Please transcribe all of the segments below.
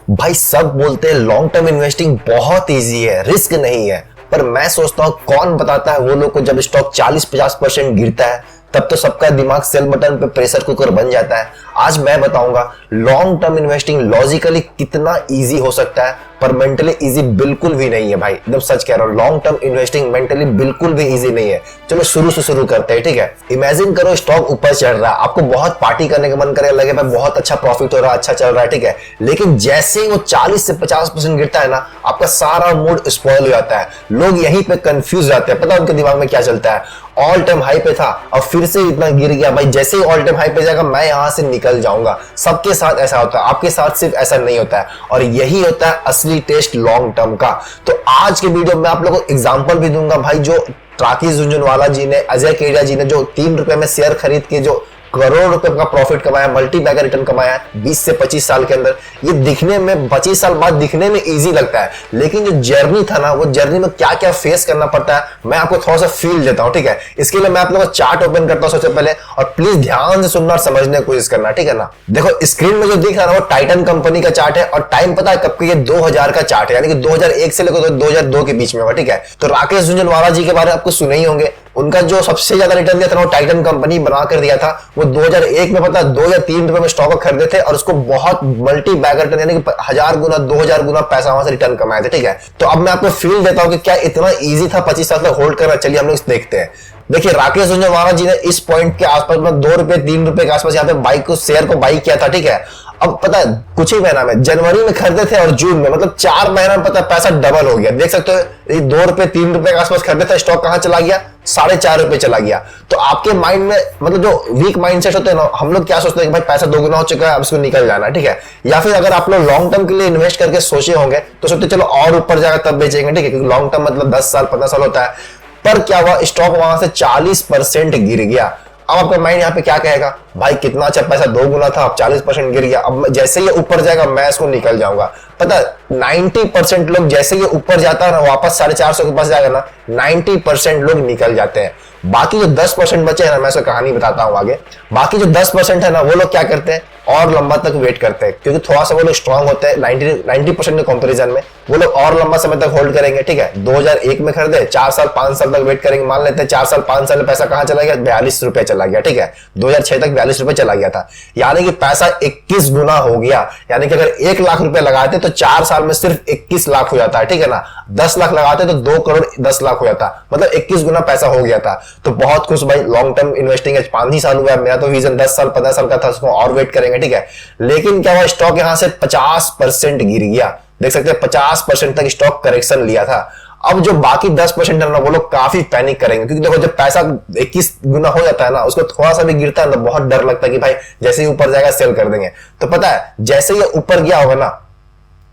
भाई सब बोलते हैं लॉन्ग टर्म इन्वेस्टिंग बहुत इजी है, रिस्क नहीं है। पर मैं सोचता हूँ कौन बताता है वो लोग को जब स्टॉक 40-50% गिरता है तब तो सबका दिमाग सेल बटन पे प्रेशर कुकर बन जाता है। आज मैं बताऊंगा लॉन्ग टर्म इन्वेस्टिंग लॉजिकली कितना इजी हो सकता है, पर मेंटली इजी बिल्कुल भी नहीं है भाई। एकदम सच कह रहा हूं, लॉन्ग टर्म इन्वेस्टिंग मेंटली बिल्कुल भी इजी नहीं है। चलो शुरू से शुरू करते हैं, ठीक है। इमेजिन करो स्टॉक ऊपर चढ़ रहा है, आपको बहुत पार्टी करने का मन करे, लगे भाई बहुत अच्छा प्रॉफिट हो रहा है, अच्छा चल रहा है, ठीक है। लेकिन जैसे ही वो 40 से 50% गिरता है ना, आपका सारा मूड स्पॉइल हो जाता है। लोग यहीं पे कंफ्यूज रहते हैं, पता है उनके दिमाग में क्या चलता है। ऑल टाइम हाई पे था और फिर से इतना गिर गया, भाई जैसे ही ऑल टाइम हाई पे जाएगा मैं यहां से निकल जाऊंगा। सबके साथ ऐसा होता है, आपके साथ सिर्फ ऐसा नहीं होता है, और यही होता है असली टेस्ट लॉन्ग टर्म का। तो आज के वीडियो में आप लोगों को एग्जांपल भी दूंगा भाई, जो राकेश झुनझुनवाला जी ने, अजय केडिया जी ने जो 3 रुपए में शेयर खरीद के जो करोड़ रुपए का प्रॉफिट कमाया, मल्टी बैगर रिटर्न कमाया 20 से 25 साल के अंदर। ये दिखने में 25 साल बाद दिखने में इजी लगता है, लेकिन जो जर्नी था ना, वो जर्नी में क्या क्या फेस करना पड़ता है मैं आपको थोड़ा सा फील देता हूं, ठीक है। इसके लिए मैं आप लोगों को चार्ट ओपन करता हूं सबसे पहले, और प्लीज ध्यान से सुनना और समझने की कोशिश करना, ठीक है ना। देखो स्क्रीन में जो दिख रहा है वो टाइटन कंपनी का चार्ट है, और टाइम पता है कब का, ये 2000 का चार्ट है, यानी कि 2001 से लेकर 2002 के बीच में होगा, ठीक है। तो राकेश झुनझुनवाला जी के बारे में आपको सुने ही होंगे। उनका जो सबसे ज्यादा रिटर्न दिया था वो टाइटन कंपनी बना कर दिया था। वो 2001 में पता 2 या 3 रुपए में स्टॉक खरीदे थे, और उसको बहुत मल्टी बैगर रिटर्न यानी कि 1000 गुना 2000 गुना पैसा वहां से रिटर्न कमाए थे, ठीक है। तो अब मैं आपको फील देता हूं कि क्या इतना इजी था 25 साल तक होल्ड करना। चलिए हम लोग देखते हैं। देखिए राकेश झुनझुनवाला जी ने इस पॉइंट के आसपास में 2 रुपए 3 रुपए के आसपास यहाँ पे बाइक को शेयर को बाई किया था, ठीक है। अब पता है कुछ ही महीना में, जनवरी में खरीदे थे और जून में, मतलब 4 महीना में पता है पैसा डबल हो गया। देख सकते हो, ये 2 रुपए 3 रुपए के आसपास खरीदे थे, स्टॉक कहां चला गया, 4.5 रुपए चला गया। तो आपके माइंड में मतलब जो वीक माइंडसेट होते हैं ना, हम लोग क्या सोचते हैं कि भाई पैसा दोगुना हो चुका है, अब इसको निकल जाना है, ठीक है। या फिर अगर आप लोग लॉन्ग टर्म के लिए इन्वेस्ट करके सोचे होंगे तो सोचते चलो और ऊपर जाएगा तब बेचेंगे, ठीक है, क्योंकि लॉन्ग टर्म मतलब 10 साल 15 साल होता है। पर क्या हुआ, स्टॉक वहां से 40% गिर गया। अब आपका माइंड यहाँ पे क्या कहेगा, भाई कितना अच्छा पैसा 2 गुना था, अब 40% गिर गया, अब जैसे ये ऊपर जाएगा मैं इसको निकल जाऊंगा। पता है 90% लोग जैसे ये ऊपर जाता है ना, वापस 450 के पास जाएगा ना, 90% लोग निकल जाते हैं। बाकी जो 10% बचे हैं ना, मैं इसको कहानी बताता हूं आगे। बाकी जो 10% है ना, वो लोग क्या करते हैं, और लंबा तक वेट करते हैं, क्योंकि थोड़ा सा वो लोग स्ट्रांग होते हैं 90% के कंपैरिजन में। वो लोग और लंबा समय तक होल्ड करेंगे, ठीक है। 2001 में खरीदे, 4 साल 5 साल तक वेट करेंगे, मान लेते हैं 4 साल 5 साल में पैसा कहां चला गया, 42 रुपए चला गया, ठीक है। 2006 तक 42 रुपए चला गया था, यानी कि पैसा 21 गुना हो गया। यानी कि अगर 1 लाख रुपए लगाते तो 4 साल में सिर्फ 21 लाख हो जाता है, ठीक है ना। 10 लाख लगाते तो 2 करोड़ 10 लाख हो जाता, मतलब 21 गुना पैसा हो गया था। तो बहुत खुश भाई, लॉन्ग टर्म इन्वेस्टिंग 5 ही साल हुआ है, मेरा तो विजन 10 साल 15 साल का था, उसको और वेट करेंगे, ठीक है। लेकिन क्या हुआ, स्टॉक यहां से 50% गिर गया। देख सकते हैं 50% तक स्टॉक करेक्शन लिया था। अब जो बाकी 10% है ना, वो लोग काफी पैनिक करेंगे, क्योंकि देखो जब पैसा 21 गुना हो जाता है ना, उसको थोड़ा सा भी गिरता है ना, बहुत डर लगता है कि भाई जैसे ही ऊपर जाएगा सेल कर देंगे। तो पता है जैसे ही ऊपर गया होगा ना,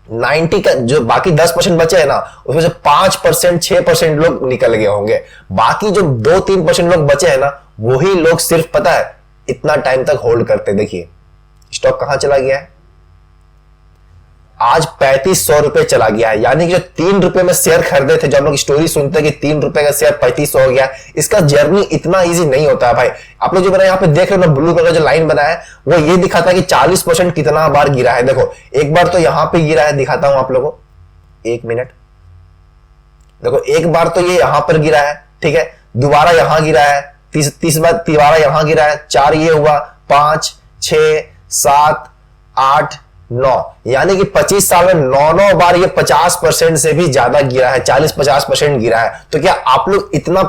90 का जो बाकी 10% बचे हैं ना, उसमें से 5% 6% लोग निकल गए होंगे। बाकी जो 2-3% लोग बचे हैं ना, वही लोग सिर्फ पता है इतना टाइम तक होल्ड करते। देखिए स्टॉक कहां चला गया है, आज 3500 रुपए चला गया है। यानी कि जो 3 रुपए में शेयर खरीदे थे, जो हम लोग स्टोरी सुनते हैं कि 3 रुपए का शेयर 3500 हो गया, इसका जर्नी इतना इजी नहीं होता है भाई। आप लोग जो बना यहाँ पे देख रहे हो ना, ब्लू कलर जो लाइन बना है, वो ये दिखाता है कि 40% कितना बार गिरा है। देखो एक बार तो यहां पे गिरा है, दिखाता हूं आप लोगों को, 1 मिनट। देखो एक बार तो ये यहां पर गिरा है, ठीक है, दोबारा यहां गिरा है, तीस बार दोबारा यहां गिरा है, 4 ये हुआ, 5 6 7 8 9, यानी कि 25 साल में 9 बार ये 50% से भी ज्यादा गिरा है, 40-50% गिरा है। तो क्या आप लोग इतना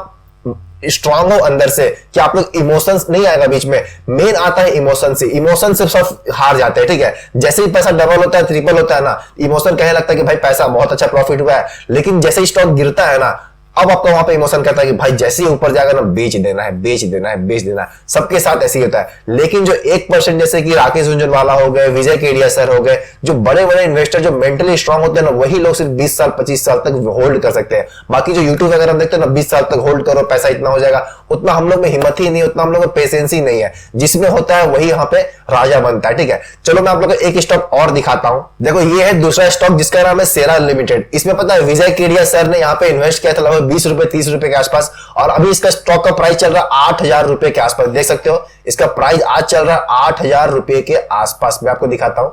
स्ट्रांग हो अंदर से, क्या आप लोग इमोशंस नहीं आएगा बीच में, मेन आता है इमोशन से। इमोशन से सब हार जाते हैं, ठीक है। जैसे ही पैसा डबल होता है, ट्रिपल होता है ना, इमोशन कहने लगता है कि भाई पैसा बहुत अच्छा प्रॉफिट हुआ है। लेकिन जैसे ही स्टॉक गिरता है ना, अब आपको वहां पे इमोशन करता है कि भाई जैसे ही ऊपर जाएगा ना, बेच देना है, बेच देना है, बेच देना है। सबके साथ ऐसे ही होता है। लेकिन जो 1% जैसे कि राकेश झुनझुनवाला हो गए, विजय केडिया सर हो गए, जो बड़े बड़े इन्वेस्टर जो मेंटली स्ट्रांग होते हैं ना, वही लोग सिर्फ 20 साल 25 साल तक होल्ड कर सकते हैं। बाकी जो यूट्यूब वगैरह देखते हैं ना, 20 साल तक होल्ड करो पैसा इतना हो जाएगा, उतना हम लोग में हिम्मत ही नहीं, उतना हम लोग में पेशेंस ही नहीं है। जिसमें होता है वही यहाँ पे राजा बनता है, ठीक है। चलो मैं आप लोग को एक स्टॉक और दिखाता हूं। देखो ये है दूसरा स्टॉक जिसका नाम है सेरा लिमिटेड। इसमें पता है विजय केडिया सर ने यहाँ पे इन्वेस्ट किया था लगभग 20 रुपए 30 रुपए के आसपास, और अभी इसका स्टॉक का प्राइस चल रहा है 8000 रुपए के आसपास। देख सकते हो इसका प्राइस आज चल रहा है 8000 रुपए के आसपास। मैं आपको दिखाता हूं,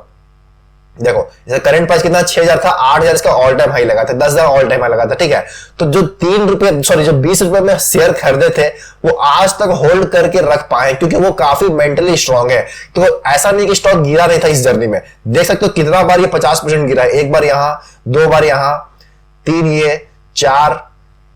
देखो जैसे करंट प्राइस कितना 6,000 था, 8,000 इसका ऑल टाइम हाई लगा था, 10,000 ऑल टाइम हाई लगा था, ठीक है। तो जो 3 रुपए सॉरी जो 20 रुपए में शेयर खरीदे थे वो आज तक होल्ड करके रख पाए क्योंकि वो काफी मेंटली स्ट्रांग है। तो ऐसा नहीं कि स्टॉक गिरा नहीं था इस जर्नी में, देख सकते हो कितना बार ये 50% गिरा है, एक बार यहां, 2 बार यहां, 3 ये, 4,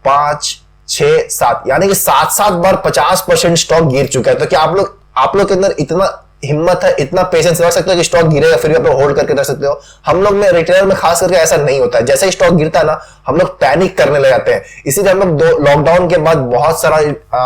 5, 6, 7, यानी कि 7 बार 50% स्टॉक गिर चुका है। तो क्या आप लोग के अंदर इतना हिम्मत है, इतना पेशेंस रख सकते हो कि स्टॉक गिरेगा फिर भी आप लोग होल्ड करके रख सकते हो? हम लोग में रिटेलर में खास करके ऐसा नहीं होता है, जैसे ही स्टॉक गिरता है ना हम लोग पैनिक करने लग जाते हैं। इसीलिए हम लोग लॉकडाउन के बाद बहुत सारा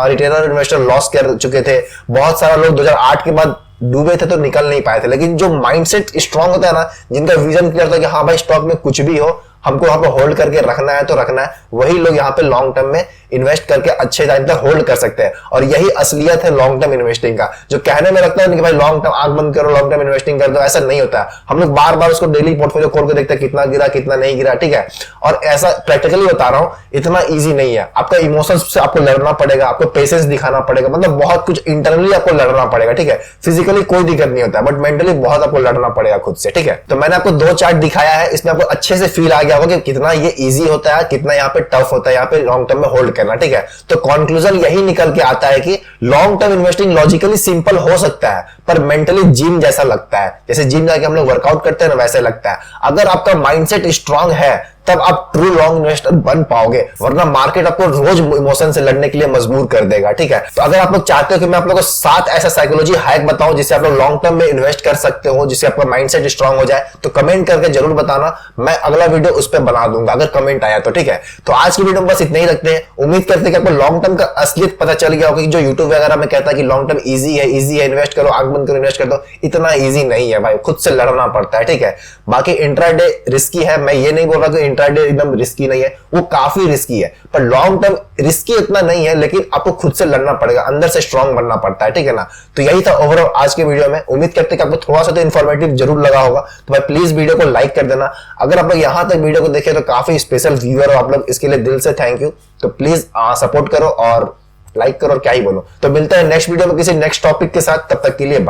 रिटेलर इन्वेस्टर लॉस कर चुके थे, बहुत सारा लोग 2008 के बाद डूबे थे तो निकल नहीं पाए थे। लेकिन जो माइंडसेट स्ट्रांग होता है ना, जिनका विजन क्लियर होता है कि हाँ भाई स्टॉक में कुछ भी हो हमको वहां पे होल्ड करके रखना है तो रखना है, वही लोग यहाँ पे लॉन्ग टर्म में इन्वेस्ट करके अच्छे टाइम तक होल्ड कर सकते हैं। और यही असलियत है लॉन्ग टर्म इन्वेस्टिंग का। जो कहने में लगता है कि भाई लॉन्ग टर्म आंख बंद करो लॉन्ग टर्म इन्वेस्टिंग कर दो, ऐसा नहीं होता है। हम लोग बार बार उसको डेली पोर्टफोलियो खोल के देखते हैं कितना गिरा कितना नहीं गिरा, ठीक है। और ऐसा प्रैक्टिकली बता रहा हूं, इतना ईजी नहीं है। आपका इमोशंस से आपको लड़ना पड़ेगा, आपको पेशेंस दिखाना पड़ेगा, मतलब बहुत कुछ इंटरनली आपको लड़ना पड़ेगा, ठीक है। फिजिकली कोई दिक्कत नहीं होता बट मेंटली बहुत आपको लड़ना पड़ेगा खुद से, ठीक है। तो मैंने आपको 2 चार्ट दिखाया है, इसमें आपको अच्छे से फील आ गया होगा कि कितना ये इजी होता है, कितना यहाँ पे टफ होता है यहाँ पे लॉन्ग टर्म में होल्ड करना, ठीक है। तो कंक्लूजन यही निकल के आता है कि long term investing logically simple हो सकता है पर मेंटली जिम जैसा लगता है। जैसे जिम जाके हम लोग वर्कआउट करते हैं ना वैसे लगता है। अगर आपका माइंडसेट स्ट्रांग है तब आप ट्रू लॉन्ग इन्वेस्टर बन पाओगे, वरना मार्केट आपको रोज इमोशन से लड़ने के लिए मजबूर कर देगा, ठीक है। तो अगर आप लोग चाहते हो कि मैं आप लोगों को 7 ऐसा साइकोलॉजी हैक बताऊं जिससे आप लोग लॉन्ग टर्म में इन्वेस्ट कर सकते हो, जिससे आपका माइंडसेट स्ट्रांग हो जाए, तो कमेंट करके जरूर बताना, मैं अगला वीडियो उस पर बना दूंगा अगर कमेंट आया तो, ठीक है। तो आज की वीडियो में बस इतना ही रखते हैं। उम्मीद करते हैं कि आपको लॉन्ग टर्म का असलियत पता चल गया होगा कि जो यूट्यूब वगैरह में कहता है कि लॉन्ग टर्म इजी है इन्वेस्ट करो आंख बंद करो इन्वेस्ट कर दो, इतना इजी नहीं है भाई, खुद से लड़ना पड़ता है, ठीक है। बाकी इंट्राडे रिस्की है, मैं ये नहीं बोल रहा कि इंट्राडे एकदम रिस्की नहीं है, वो काफी रिस्की है, पर लॉन्ग टर्म रिस्की इतना नहीं है, लेकिन आपको खुद से लड़ना पड़ेगा, अंदर से स्ट्रांग बनना पड़ता है, ठीक है ना। तो यही था ओवरऑल आज के वीडियो में। उम्मीद करते हैं कि आपको थोड़ा सा तो इन्फॉर्मेटिव जरूर लगा होगा, तो भाई प्लीज वीडियो को लाइक कर देना। अगर आप लोग यहां तक वीडियो को देखे तो काफी स्पेशल व्यूअर हो आप लोग, इसके लिए दिल से थैंक यू। तो प्लीज सपोर्ट करो और लाइक करो और क्या ही बोलो। तो मिलते हैं नेक्स्ट वीडियो में किसी नेक्स्ट टॉपिक के साथ, तब तक के लिए बाय।